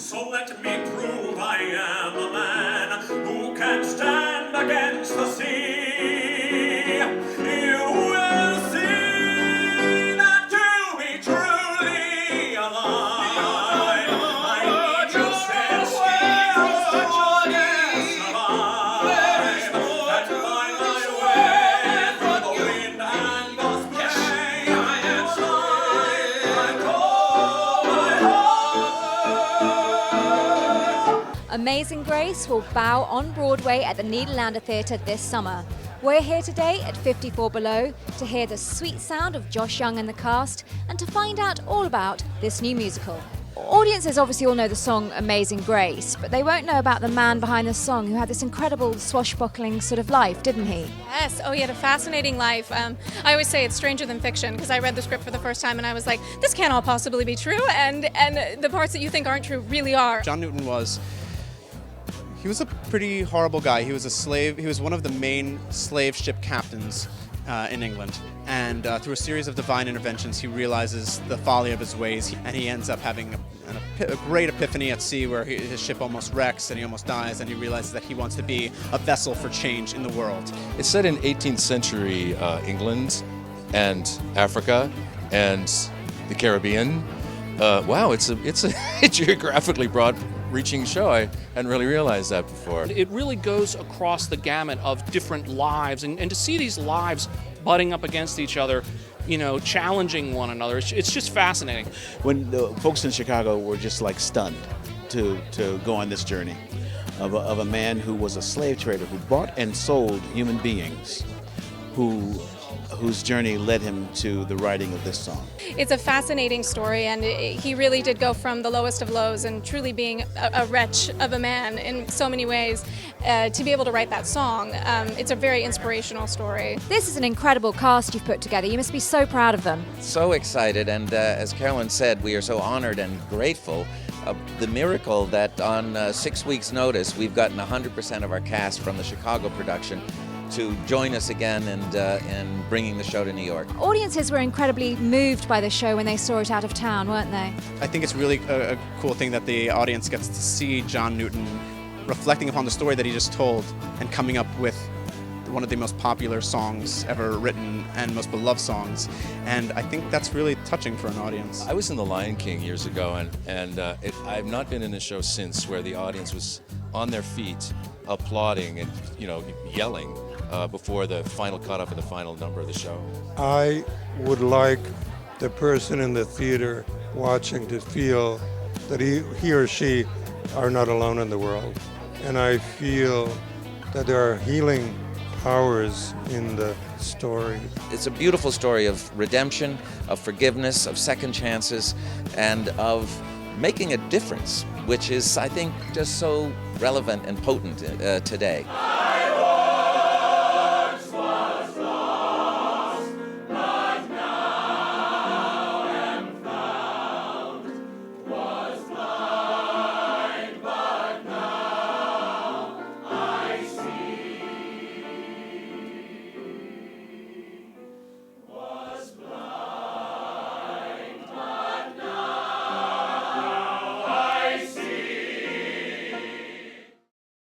So let me prove I am a man who can stand against the sea. You will see that to be truly alive, I need you stand still to survive, and find my way through the wind and the spray. I am Amazing Grace will bow on Broadway at the Nederlander Theatre this summer. We're here today at 54 Below to hear the sweet sound of Josh Young and the cast and to find out all about this new musical. Audiences obviously all know the song Amazing Grace, but they won't know about the man behind the song who had this incredible swashbuckling sort of life, didn't he? Yes, he had a fascinating life. I always say it's stranger than fiction because I read the script for the first time and I was like, this can't all possibly be true, and the parts that you think aren't true really are. John Newton was a pretty horrible guy. He was a slave. He was one of the main slave ship captains in England. And through a series of divine interventions, he realizes the folly of his ways, and he ends up having a great epiphany at sea where his ship almost wrecks and he almost dies, and he realizes that he wants to be a vessel for change in the world. It's set in 18th century England and Africa and the Caribbean. Wow, it's a geographically broad-reaching show. I hadn't really realized that before. It really goes across the gamut of different lives, and to see these lives butting up against each other, challenging one another, it's just fascinating. When the folks in Chicago were just like stunned to go on this journey of a man who was a slave trader who bought and sold human beings, whose journey led him to the writing of this song. It's a fascinating story, and he really did go from the lowest of lows and truly being a wretch of a man in so many ways to be able to write that song. It's a very inspirational story. This is an incredible cast you've put together. You must be so proud of them. So excited, and as Carolyn said, we are so honored and grateful. The miracle that on 6 weeks' notice we've gotten 100% of our cast from the Chicago production to join us again and bringing the show to New York. Audiences were incredibly moved by the show when they saw it out of town, weren't they? I think it's really a cool thing that the audience gets to see John Newton reflecting upon the story that he just told and coming up with one of the most popular songs ever written and most beloved songs, and I think that's really touching for an audience. I was in The Lion King years ago, and I've not been in a show since where the audience was on their feet applauding and yelling before the final cut-up and the final number of the show. I would like the person in the theater watching to feel that he or she are not alone in the world. And I feel that there are healing powers in the story. It's a beautiful story of redemption, of forgiveness, of second chances, and of making a difference, which is, I think, just so relevant and potent today.